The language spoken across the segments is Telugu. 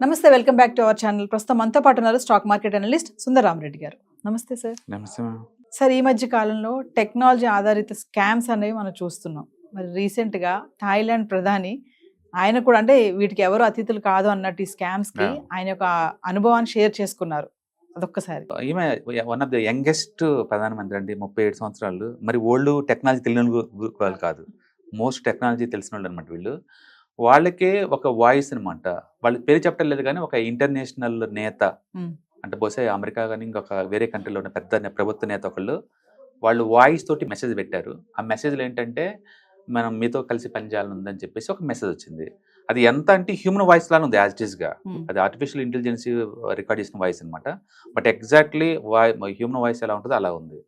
నమస్తే, welcome back to our channel. ప్రస్తుతం మనతో పాటు ఉన్నారు స్టాక్ మార్కెట్ అనలిస్ట్ సుందరరామరెడ్డి గారు. నమస్తే సార్. నమస్తే మ్యామ్. సార్, ఈ మధ్య కాలంలో టెక్నాలజీ ఆధారిత స్కామ్స్ అనేవి మనం చూస్తున్నాం. మరి రీసెంట్గా థాయిలాండ్ ప్రధాని ఆయన కూడా, అంటే వీటికి ఎవరు అతిథులు కాదు అన్నట్టు ఈ స్కామ్స్కి ఆయన యొక్క అనుభవాన్ని షేర్ చేసుకున్నారు. అదొక్కసారి. ఈమె వన్ ఆఫ్ ద యంగెస్ట్ ప్రధానమంత్రి అండి, 37 సంవత్సరాలు. మరి ఓల్డ్ టెక్నాలజీ తెలియని వాళ్ళు కాదు, మోస్ట్ టెక్నాలజీ తెలిసిన వాళ్ళు అనమాట వీళ్ళు. వాళ్ళకే ఒక వాయిస్ అనమాట. వాళ్ళ పేరు చెప్పడం లేదు కానీ ఒక ఇంటర్నేషనల్ నేత, అంటే బహుశా అమెరికా కానీ ఇంకొక వేరే కంట్రీలో ఉన్న పెద్ద ప్రభుత్వ నేత ఒకళ్ళు, వాళ్ళు వాయిస్ తోటి మెసేజ్ పెట్టారు. ఆ మెసేజ్లో ఏంటంటే మనం మీతో కలిసి పనిచేయాలని ఉందని చెప్పేసి ఒక మెసేజ్ వచ్చింది. అది ఎంత అంటే హ్యూమన్ వాయిస్ లాగా ఉంది, యాజ్ ఇట్ ఈస్గా. అది ఆర్టిఫిషియల్ ఇంటెలిజెన్స్ రికార్డ్ చేసిన వాయిస్ అనమాట. బట్ ఎగ్జాక్ట్లీ హ్యూమన్ వాయిస్ ఎలా ఉంటుందో అలా ఉంది.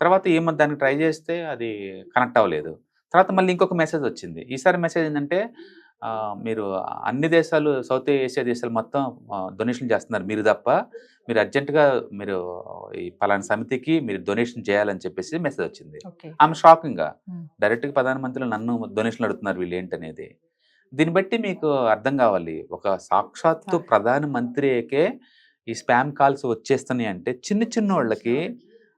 తర్వాత ఏమో దానికి ట్రై చేస్తే అది కనెక్ట్ అవ్వలేదు. తర్వాత మళ్ళీ ఇంకొక మెసేజ్ వచ్చింది. ఈసారి మెసేజ్ ఏంటంటే మీరు అన్ని దేశాలు, సౌత్ ఏషియా దేశాలు మొత్తం డొనేషన్ చేస్తున్నారు, మీరు తప్ప. మీరు అర్జెంటుగా మీరు ఈ పలానా సమితికి మీరు డొనేషన్ చేయాలని చెప్పేసి మెసేజ్ వచ్చింది. ఆమె షాకింగ్గా డైరెక్ట్గా ప్రధానమంత్రులు నన్ను డొనేషన్లు అడుగుతున్నారు వీళ్ళు ఏంటనేది. దీన్ని బట్టి మీకు అర్థం కావాలి, ఒక సాక్షాత్తు ప్రధానమంత్రికే ఈ స్పామ్ కాల్స్ వచ్చేస్తున్నాయి అంటే చిన్న చిన్న వాళ్ళకి.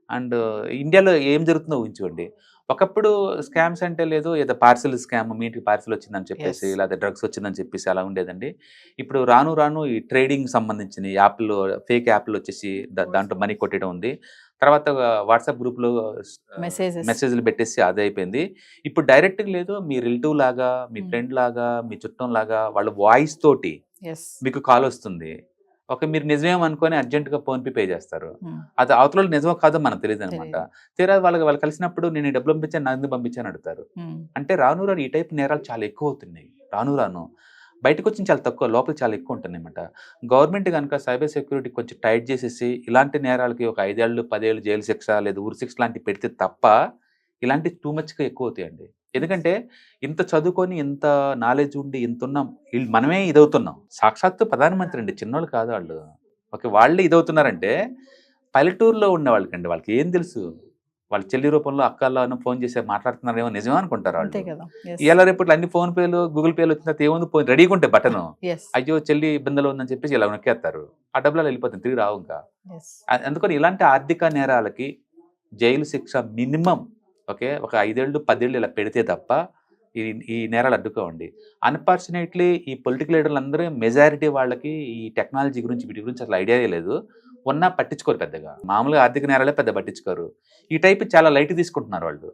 అండ్ ఇండియాలో ఏం జరుగుతుందో ఊహించుకోండి. ఒకప్పుడు స్కామ్స్ అంటే లేదు, ఏదో పార్సిల్ స్కామ్, మీ ఇంటికి పార్సిల్ వచ్చిందని చెప్పేసి, లేదా డ్రగ్స్ వచ్చిందని చెప్పేసి అలా ఉండేదండి. ఇప్పుడు రాను రాను ఈ ట్రేడింగ్ సంబంధించిన యాప్లు, ఫేక్ యాప్లు వచ్చేసి దాంట్లో మనీ కొట్టడం ఉంది. తర్వాత వాట్సాప్ గ్రూప్లో మెసేజ్లు పెట్టేసి అదే అయిపోయింది. ఇప్పుడు డైరెక్ట్గా లేదు, మీ రిలేటివ్ లాగా, మీ ఫ్రెండ్ లాగా, మీ చుట్టం లాగా వాళ్ళ వాయిస్ తోటి మీకు కాల్ వస్తుంది. మీరు నిజమేం అనుకొని అర్జెంటుగా ఫోన్పే పే చేస్తారు. అది అవతల నిజమో కాదో మనకు తెలియదు అనమాట. తీరా వాళ్ళు కలిసినప్పుడు నేను డబ్బులు పంపించాను, నాకు పంపించాను అడుగుతారు. అంటే రాను రాను ఈ టైప్ నేరాలు చాలా ఎక్కువ అవుతున్నాయి. రాను రాను బయటకు వచ్చి చాలా తక్కువ, లోపల చాలా ఎక్కువ ఉంటుంది అనమాట. గవర్నమెంట్ కనుక సైబర్ సెక్యూరిటీ కొంచెం టైట్ చేసేసి ఇలాంటి నేరాలకి ఒక 5 ఏళ్ళు 10 ఏళ్ళు జైలు శిక్ష లేదా ఊరి శిక్ష లాంటివి పెడితే తప్ప ఇలాంటి టూ మచ్గా ఎక్కువ అవుతాయండి. ఎందుకంటే ఇంత చదువుకొని, ఇంత నాలెడ్జ్ ఉండి, ఇంత ఉన్నాం, వీళ్ళు మనమే ఇదవుతున్నాం. సాక్షాత్తు ప్రధానమంత్రి అండి, చిన్నోళ్ళు కాదు వాళ్ళు. వాళ్ళే ఇదవుతున్నారంటే పల్లెటూరులో ఉన్న వాళ్ళకండి, వాళ్ళకి ఏం తెలుసు? వాళ్ళ చెల్లి రూపంలో అక్కల్లో ఫోన్ చేసి మాట్లాడుతున్నారేమో నిజమే అనుకుంటారు వాళ్ళు. ఇలా రేపు అన్ని ఫోన్ పేలు, గూగుల్ పేలు వచ్చిన తర్వాత ఏముంది, పోయి రెడీగా ఉంటే బటన్, అయ్యో చెల్లి ఇబ్బందులు ఉందని చెప్పేసి ఇలా నొక్కేస్తారు. ఆ డబ్బులు వెళ్ళిపోతుంది, తిరిగి రావు ఇంకా. అందుకని ఇలాంటి ఆర్థిక నేరాలకి జైలు శిక్ష మినిమం ఒక 5 ఏళ్ళు 10 ఏళ్ళు ఇలా పెడితే తప్ప ఈ నేరాలు అడ్డుకోండి. అన్ఫార్చునేట్లీ ఈ పొలిటికల్ లీడర్లు అందరూ మెజారిటీ వాళ్ళకి ఈ టెక్నాలజీ గురించి, వీటి గురించి అసలు ఐడియా లేదు. ఉన్నా పట్టించుకోరు పెద్దగా. మామూలుగా ఆర్థిక నేరాలే పెద్ద పట్టించుకోరు. ఈ టైప్ చాలా లైట్ తీసుకుంటున్నారు వాళ్ళు.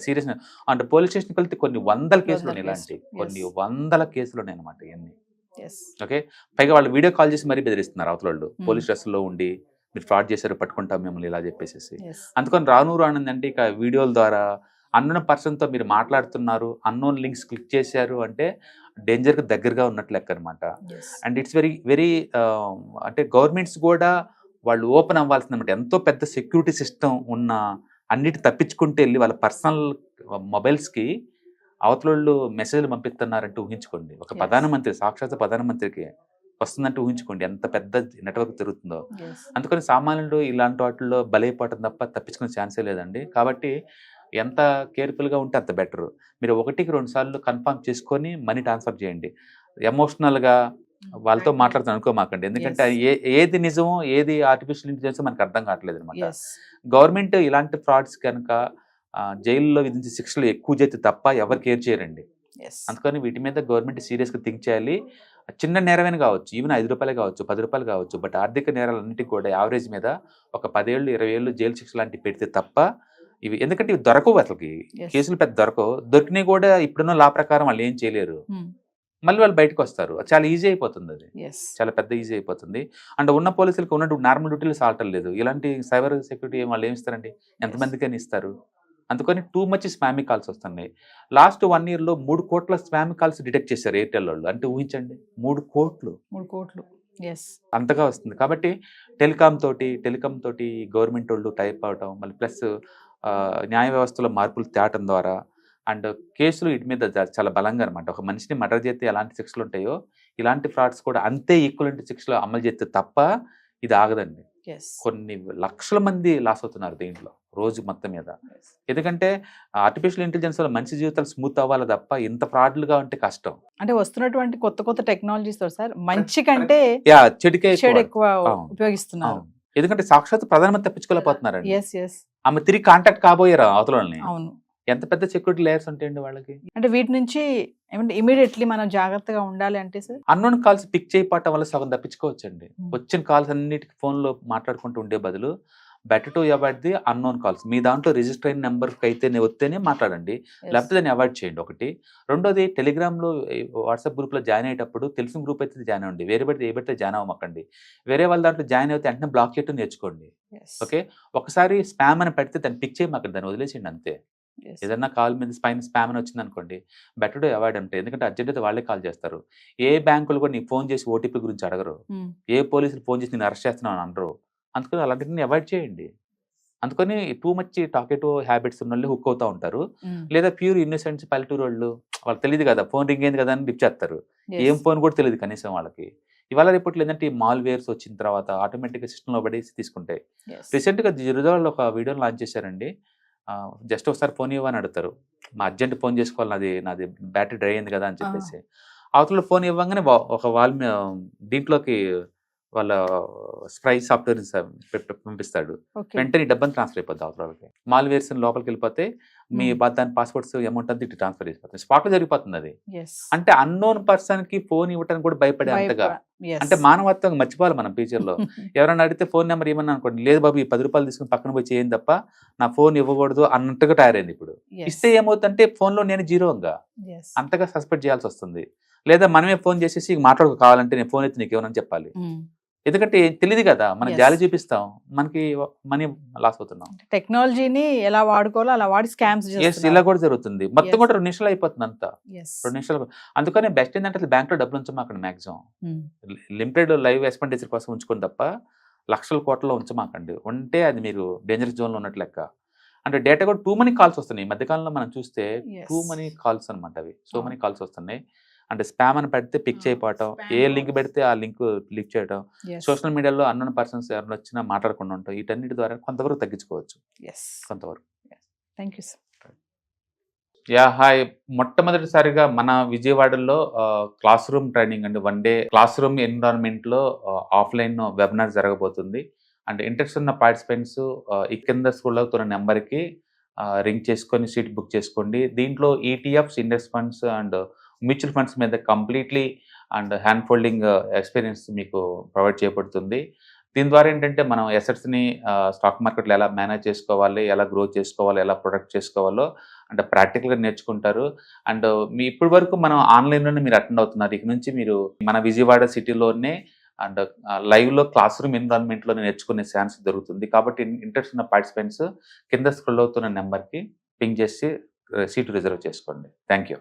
సీరియస్ అంటే పోలీస్ స్టేషన్కి వెళ్తే కొన్ని వందల కేసులు ఉన్నాయి, ఇలాంటి కొన్ని వందల కేసులు ఉన్నాయి అనమాట ఇవన్నీ. ఓకే, పైగా వాళ్ళు వీడియో కాల్ చేసి మరీ బెదిరిస్తున్నారు అవతల వాళ్ళు. పోలీస్ స్టేషన్లో ఉండి మీరు ఫ్రాడ్ చేశారు, పట్టుకుంటాం మిమ్మల్ని ఇలా చెప్పేసి. అందుకని రాను రానుందంటే ఇక వీడియోల ద్వారా అన్నోన్ పర్సన్తో మీరు మాట్లాడుతున్నారు, అన్నోన్ లింక్స్ క్లిక్ చేశారు అంటే డేంజర్కి దగ్గరగా ఉన్నట్లు లెక్క అనమాట. అండ్ ఇట్స్ వెరీ వెరీ అంటే గవర్నమెంట్స్ కూడా వాళ్ళు ఓపెన్ అవ్వాల్సిందన్నమాట. ఎంతో పెద్ద సెక్యూరిటీ సిస్టమ్ ఉన్న అన్నిటి తప్పించుకుంటూ వెళ్ళి వాళ్ళ పర్సనల్ మొబైల్స్కి అవతల మెసేజ్లు పంపిస్తున్నారంటే ఊహించుకోండి. ఒక ప్రధానమంత్రి, సాక్షాత్ ప్రధానమంత్రికి వస్తుందంటే ఊహించుకోండి ఎంత పెద్ద నెట్వర్క్ తిరుగుతుందో. అందుకని సామాన్యుడు ఇలాంటి వాటిల్లో బలైపోవటం తప్ప తప్పించుకునే ఛాన్సే లేదండి. కాబట్టి ఎంత కేర్ఫుల్గా ఉంటే అంత బెటర్. మీరు 1కి 2 సార్లు కన్ఫర్మ్ చేసుకొని మనీ ట్రాన్స్ఫర్ చేయండి. ఎమోషనల్గా వాళ్ళతో మాట్లాడుతాను అనుకోమాకండి. ఎందుకంటే ఏది నిజమో, ఏది ఆర్టిఫిషియల్ ఇంటెలిజెన్స్ మనకు అర్థం కావట్లేదు అనమాట. గవర్నమెంట్ ఇలాంటి ఫ్రాడ్స్ కనుక జైల్లో విధించే శిక్షలు ఎక్కువ చేస్తే తప్ప ఎవరు కేర్ చేయరండి. అందుకని వీటి మీద గవర్నమెంట్ సీరియస్గా థింక్ చేయాలి. చిన్న నేరమైన కావచ్చు, ఈవెన్ 5 రూపాయలే కావచ్చు, 10 రూపాయలు కావచ్చు, బట్ ఆర్థిక నేరాలన్నింటికి కూడా యావరేజ్ మీద ఒక 10 ఏళ్ళు 20 ఏళ్ళు జైలు శిక్ష లాంటివి పెడితే తప్ప ఇవి, ఎందుకంటే ఇవి దొరకవు, అసలుకి కేసులు పెద్ద దొరకవు. దొరికినాయి కూడా ఇప్పుడున్న లా ప్రకారం వాళ్ళు ఏం చేయలేరు. మళ్ళీ వాళ్ళు బయటకు వస్తారు. చాలా ఈజీ అయిపోతుంది, అది చాలా పెద్ద ఈజీ అయిపోతుంది. అండ్ ఉన్న పోలీసులకు ఉన్నట్టు నార్మల్ డ్యూటీలు సాల్టం లేదు. ఇలాంటి సైబర్ సెక్యూరిటీ వాళ్ళు ఏమి ఇస్తారండి, ఎంతమందికైనా ఇస్తారు. అందుకని టూ మచ్ స్పామీ కాల్స్ వస్తున్నాయి. లాస్ట్ 1 yearలో 3 కోట్ల స్పామీ కాల్స్ డిటెక్ట్ చేశారు ఎయిర్టెల్ వాళ్ళు. అంటే ఊహించండి, 3 కోట్లు అంతగా వస్తుంది. కాబట్టి టెలికాం తోటి గవర్నమెంట్ వాళ్ళు టైప్ అవడం, మళ్ళీ ప్లస్ న్యాయ వ్యవస్థలో మార్పులు తేవటం ద్వారా అండ్ కేసులు వీటి మీద చాలా బలంగా అనమాట. ఒక మనిషిని మర్డర్ చేస్తే ఎలాంటి శిక్షలు ఉంటాయో ఇలాంటి ఫ్రాడ్స్ కూడా అంతే ఈక్వలెంట్ శిక్షలు అమలు చేస్తే తప్ప ఇది ఆగదండి. ఎస్ కొన్ని లక్షల మంది లాస్ అవుతున్నారు దీంట్లో రోజు మొత్తం మీద. ఎందుకంటే ఆర్టిఫిషియల్ ఇంటెలిజెన్స్ వల్ల మనిషి జీవితాలు స్మూత్ అవ్వాలి తప్ప ఇంత ఫ్రాడ్లుగా ఉంటే కష్టం. అంటే వస్తున్నటువంటి కొత్త కొత్త టెక్నాలజీస్ తో సార్ మంచి కంటే యా చెడుకే చెడు ఎక్కువ. ఎక్కువ అవును. ఉపయోగిస్తున్నారు. అవును. ఎందుకంటే సాక్షాత్ ప్రధానమంత్రి తప్పించుకోలేకపోతున్నారండి. ఎస్ ఎస్ ఆమె తిరిగి కాంటాక్ట్ కాబోయారు అవతలని. అవును. ఎంత పెద్ద సెక్యూరిటీ లేయర్స్ ఉంటాయండి వాళ్ళకి. అంటే వీటి నుంచి ఏమంటే ఇమీడియట్లీ మనం జాగ్రత్తగా ఉండాలి అంటే సార్. అన్నోన్ కాల్స్ పిక్ చేయకపోవటం వల్ల సగం తప్పించుకోవచ్చండి. Hmm. వచ్చిన కాల్స్ అన్నిటికి ఫోన్లో మాట్లాడుకుంటూ ఉండే బదులు better to avoid the unknown calls. మీ దాంట్లో రిజిస్టర్ అయిన నెంబర్కి అయితేనే వస్తేనే మాట్లాడండి, లేకపోతే దాన్ని అవాయిడ్ చేయండి ఒకటి. రెండోది టెలిగ్రామ్లో వాట్సాప్ గ్రూప్లో జాయిన్ అయ్యేటప్పుడు తెలిసిన గ్రూప్ అయితే జాయిన్ అవ్వండి, వేరే పెడితే ఏ పెడితే జాయిన్ అవ్వకండి. వేరే వాళ్ళ దాంట్లో జాయిన్ అయితే వెంటనే బ్లాక్ చేయటం నేర్చుకోండి. ఓకే, ఒకసారి స్పామ్ అని పెడితే దాన్ని పిక్ చేయమాకండి, దాన్ని వదిలేసేయండి అంతే. ఏదన్నా కాల్ మీద స్పామ్ అని వచ్చింది అనుకోండి, బెటర్ టు అవాయిడ్ అంటే. ఎందుకంటే అర్జెంట్ అయితే వాళ్ళే కాల్ చేస్తారు. ఏ బ్యాంకులు కూడా నీకు ఫోన్ చేసి ఓటీపీ గురించి అడగరు, ఏ పోలీసులు ఫోన్ చేసి నేను అరెస్ట్ చేస్తున్నాను అనరు. అందుకని అలాంటిని అవాయిడ్ చేయండి. అందుకని టూ మచ్ టాకెటివ్ హ్యాబిట్స్ ఉన్న వాళ్ళు హుక్ అవుతూ ఉంటారు. లేదా ప్యూర్ ఇన్నోసెంట్స్ పల్లెటూరు వాళ్ళకి తెలియదు కదా, ఫోన్ రింగ్ అయింది కదా అని లిఫ్ట్ చేస్తారు. ఏం ఫోన్ కూడా తెలియదు కనీసం వాళ్ళకి. ఇవాళ రేపట్లో ఏంటంటే ఈ మాల్వేర్స్ వచ్చిన తర్వాత ఆటోమేటిక్గా సిస్టంలో పడేసి తీసుకుంటాయి. రీసెంట్గా జిరోదాలో ఒక వీడియోని లాంచ్ చేశారండి. జస్ట్ ఒకసారి ఫోన్ ఇవ్వని అడుగుతారు, మా అర్జెంట్ ఫోన్ చేసుకోవాలి, నాది బ్యాటరీ డ్రై అయింది కదా అని చెప్పేసి. అవతల ఫోన్ ఇవ్వగానే ఒక దీంట్లోకి వాళ్ళ స్ప్రై సాఫ్ట్వేర్ పంపిస్తాడు. వెంటనే డబ్బుని ట్రాన్స్ఫర్ అయిపోద్ది అవతలకి. మాల్వేర్స్ లోపలికి వెళ్ళిపోతే మీ దాని పాస్వర్డ్స్ అమౌంట్ అంతా ఇటు ట్రాన్స్ఫర్ అయిపోతుంది. స్పాట్లో జరిగిపోతుంది అది. అంటే అన్నోన్ పర్సన్ కి ఫోన్ ఇవ్వడానికి కూడా భయపడే అంతగా. అంటే మానవత్వంగా మర్చిపోవాలి మనం ఫ్యూచర్లో. ఎవరైనా అడిగితే ఫోన్ నెంబర్ ఏమన్నా అనుకోండి, లేదు బాబు ఈ 10 రూపాయలు తీసుకుని పక్కన పోయి చేయండి తప్ప నా ఫోన్ ఇవ్వకూడదు అన్నట్టుగా తయారైంది ఇప్పుడు. ఇస్తే ఏమవుతుందంటే ఫోన్లో నేను జీరోగా అంతగా సస్పెక్ట్ చేయాల్సి వస్తుంది. లేదా మనమే ఫోన్ చేసేసి మాట్లాడుకో కావాలంటే నేను ఫోన్ ఎత్తి నీకు ఏమన్నా చెప్పాలి. ఎందుకంటే తెలియదు కదా, మనం జాలి చూపిస్తాం, మనకి మనీ లాస్ అవుతున్నాం. టెక్నాలజీని ఎలా వాడుకోవాలో అలా వాడి స్కామ్స్ ఇలా కూడా జరుగుతుంది. మొత్తం కూడా 2 నిమిషాలు అయిపోతుంది అంతా. 2 నిమిషాలు. అందుకనే బెస్ట్ ఏంటంటే బ్యాంక్లో డబ్బులు ఉంచమా అక్కడ మ్యాక్సిమం. లిమిటెడ్ లైవ్ ఎక్స్పెండిచర్ కోసం ఉంచుకొని తప్ప లక్షల కోట్లలో ఉంచమాకండి. ఉంటే అది మీరు డేంజరస్ జోన్లో ఉన్నట్లు లెక్క. అంటే డేటా కూడా టూ మనీ కాల్స్ వస్తున్నాయి. ఈ మధ్యకాలంలో మనం చూస్తే టూ మనీ కాల్స్ అనమాట. అవి సో మనీ కాల్స్ వస్తున్నాయి. అంటే స్పామ్ అని పెడితే పిక్ చేయకపోవటం, ఏ లింక్ పెడితే ఆ లింక్ క్లిక్ చేయడం, సోషల్ మీడియాలో అన్నోన్ పర్సన్స్ ఎవరైనా వచ్చినా మాట్లాడకుండా ఉంటాం. వీటన్నిటి ద్వారా కొంతవరకు తగ్గించుకోవచ్చు. కొంతవరకు. Thank you sir. Yeah hi. మొట్టమొదటిసారిగా మన విజయవాడలో క్లాస్ రూమ్ ట్రైనింగ్ అండి, 1 డే క్లాస్ రూమ్ ఎన్విరాన్మెంట్లో ఆఫ్లైన్ వెబినార్ జరగబోతుంది. అంటే ఇంట్రెస్ట్ ఉన్న పార్టిసిపెంట్స్ ఈ కింద స్కూల్లో అవుతున్న నెంబర్కి రింగ్ చేసుకొని సీట్ బుక్ చేసుకోండి. దీంట్లో ETFs, index funds and mutual funds మీద completely and hand folding experience మీకు ప్రొవైడ్ చేయబడుతుంది. దీని ద్వారా ఏంటంటే మనం ఎసెట్స్ని స్టాక్ మార్కెట్లో ఎలా మేనేజ్ చేసుకోవాలి, ఎలా గ్రో చేసుకోవాలి, ఎలా ప్రొడక్ట్ చేసుకోవాలో అంటే ప్రాక్టికల్గా నేర్చుకుంటారు. అండ్ మీ ఇప్పటి వరకు మనం ఆన్లైన్లోనే మీరు అటెండ్ అవుతున్నారు. ఇక నుంచి మీరు మన విజయవాడ సిటీలోనే అండ్ లైవ్లో క్లాస్ రూమ్ ఎన్విరాన్మెంట్లో నేర్చుకునే ఛాన్స్ దొరుకుతుంది. కాబట్టి ఇంట్రెస్ట్ ఉన్న పార్టిసిపెంట్స్ కింద స్క్రోల్ అవుతున్న నెంబర్కి పింగ్ చేసి సీటు రిజర్వ్ చేసుకోండి. Thank you.